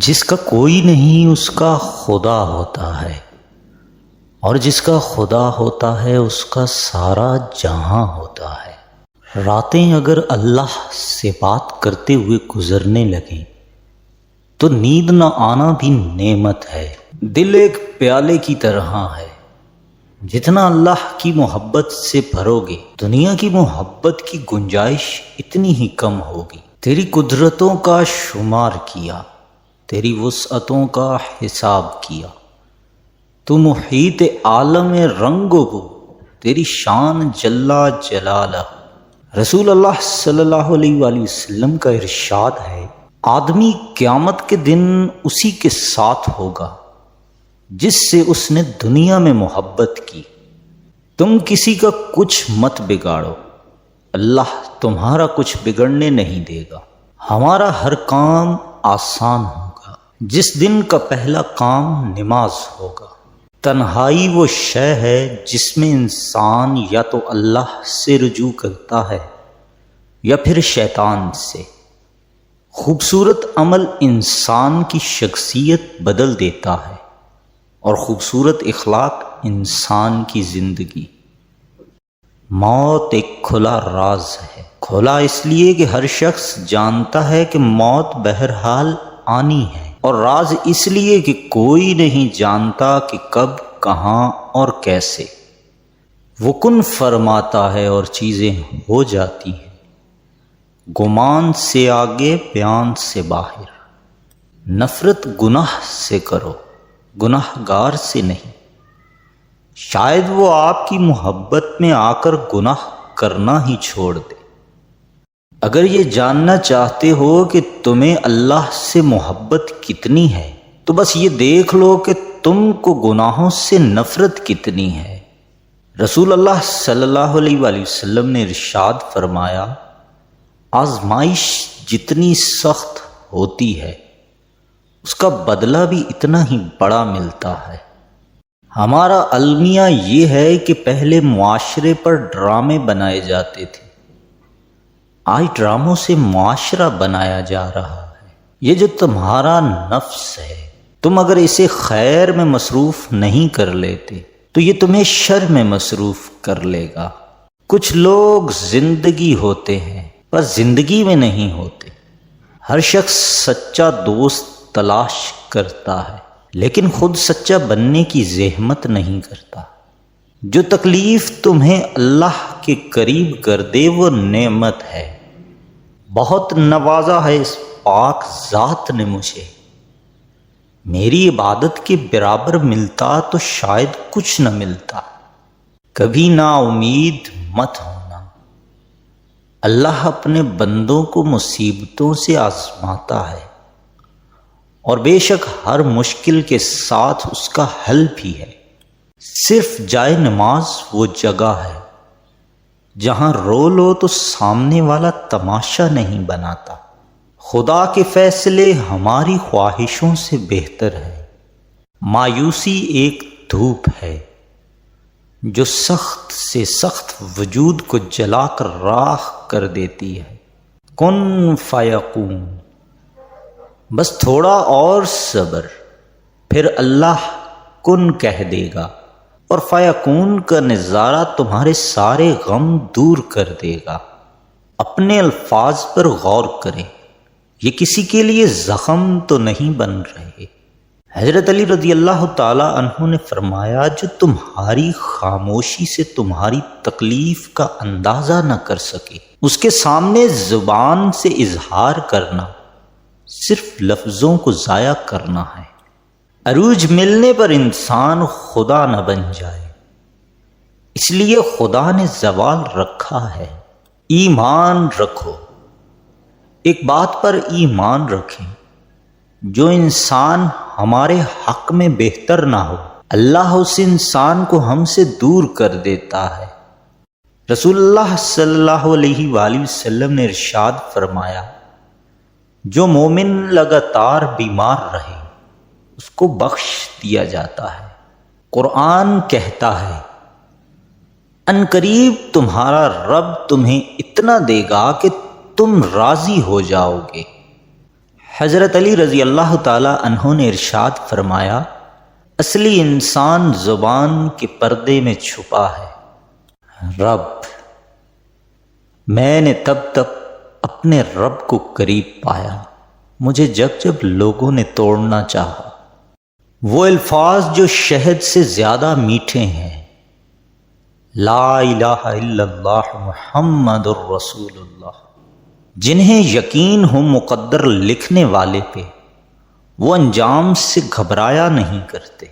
جس کا کوئی نہیں اس کا خدا ہوتا ہے، اور جس کا خدا ہوتا ہے اس کا سارا جہاں ہوتا ہے۔ راتیں اگر اللہ سے بات کرتے ہوئے گزرنے لگیں تو نیند نہ آنا بھی نعمت ہے۔ دل ایک پیالے کی طرح ہے، جتنا اللہ کی محبت سے بھرو گے دنیا کی محبت کی گنجائش اتنی ہی کم ہوگی۔ تیری قدرتوں کا شمار کیا، تیری وسعتوں کا حساب کیا، تو محیط عالم رنگ و بو، تیری شان جلا جلالہ۔ رسول اللہ صلی اللہ علیہ وآلہ وسلم کا ارشاد ہے، آدمی قیامت کے دن اسی کے ساتھ ہوگا جس سے اس نے دنیا میں محبت کی۔ تم کسی کا کچھ مت بگاڑو، اللہ تمہارا کچھ بگڑنے نہیں دے گا۔ ہمارا ہر کام آسان ہوگا جس دن کا پہلا کام نماز ہوگا۔ تنہائی وہ شے ہے جس میں انسان یا تو اللہ سے رجوع کرتا ہے یا پھر شیطان سے۔ خوبصورت عمل انسان کی شخصیت بدل دیتا ہے اور خوبصورت اخلاق انسان کی زندگی۔ موت ایک کھلا راز ہے، کھلا اس لیے کہ ہر شخص جانتا ہے کہ موت بہرحال آنی ہے، اور راز اس لیے کہ کوئی نہیں جانتا کہ کب، کہاں اور کیسے۔ وہ کن فرماتا ہے اور چیزیں ہو جاتی ہیں، گمان سے آگے بیان سے باہر۔ نفرت گناہ سے کرو، گناہ گار سے نہیں، شاید وہ آپ کی محبت میں آ کر گناہ کرنا ہی چھوڑ دے۔ اگر یہ جاننا چاہتے ہو کہ تمہیں اللہ سے محبت کتنی ہے تو بس یہ دیکھ لو کہ تم کو گناہوں سے نفرت کتنی ہے۔ رسول اللہ صلی اللہ علیہ وآلہ وسلم نے ارشاد فرمایا، آزمائش جتنی سخت ہوتی ہے اس کا بدلہ بھی اتنا ہی بڑا ملتا ہے۔ ہمارا المیہ یہ ہے کہ پہلے معاشرے پر ڈرامے بنائے جاتے تھے، آج ڈراموں سے معاشرہ بنایا جا رہا ہے۔ یہ جو تمہارا نفس ہے، تم اگر اسے خیر میں مصروف نہیں کر لیتے تو یہ تمہیں شر میں مصروف کر لے گا۔ کچھ لوگ زندگی ہوتے ہیں پر زندگی میں نہیں ہوتے۔ ہر شخص سچا دوست تلاش کرتا ہے لیکن خود سچا بننے کی زحمت نہیں کرتا۔ جو تکلیف تمہیں اللہ کے قریب کر دے وہ نعمت ہے۔ بہت نوازا ہے اس پاک ذات نے مجھے، میری عبادت کے برابر ملتا تو شاید کچھ نہ ملتا۔ کبھی نا امید مت ہونا، اللہ اپنے بندوں کو مصیبتوں سے آزماتا ہے، اور بے شک ہر مشکل کے ساتھ اس کا حل بھی ہے۔ صرف جائے نماز وہ جگہ ہے جہاں رو لو تو سامنے والا تماشا نہیں بناتا۔ خدا کے فیصلے ہماری خواہشوں سے بہتر ہے۔ مایوسی ایک دھوپ ہے جو سخت سے سخت وجود کو جلا کر راکھ کر دیتی ہے۔ کن فیکون، بس تھوڑا اور صبر، پھر اللہ کن کہہ دے گا اور فیکون کا نظارہ تمہارے سارے غم دور کر دے گا۔ اپنے الفاظ پر غور کریں، یہ کسی کے لیے زخم تو نہیں بن رہے۔ حضرت علی رضی اللہ تعالی عنہ نے فرمایا، جو تمہاری خاموشی سے تمہاری تکلیف کا اندازہ نہ کر سکے اس کے سامنے زبان سے اظہار کرنا صرف لفظوں کو ضائع کرنا ہے۔ عروج ملنے پر انسان خدا نہ بن جائے، اس لیے خدا نے زوال رکھا ہے۔ ایمان رکھو، ایک بات پر ایمان رکھیں، جو انسان ہمارے حق میں بہتر نہ ہو اللہ اس انسان کو ہم سے دور کر دیتا ہے۔ رسول اللہ صلی اللہ علیہ وآلہ وسلم نے ارشاد فرمایا، جو مومن لگاتار بیمار رہے اس کو بخش دیا جاتا ہے۔ قرآن کہتا ہے، ان قریب تمہارا رب تمہیں اتنا دے گا کہ تم راضی ہو جاؤ گے۔ حضرت علی رضی اللہ تعالی عنہ نے ارشاد فرمایا، اصلی انسان زبان کے پردے میں چھپا ہے۔ رب، میں نے تب تک اپنے رب کو قریب پایا مجھے جب جب لوگوں نے توڑنا چاہا۔ وہ الفاظ جو شہد سے زیادہ میٹھے ہیں، لا الہ الا اللہ محمد الرسول اللہ، جنہیں یقین ہو مقدر لکھنے والے پہ، وہ انجام سے گھبرایا نہیں کرتے۔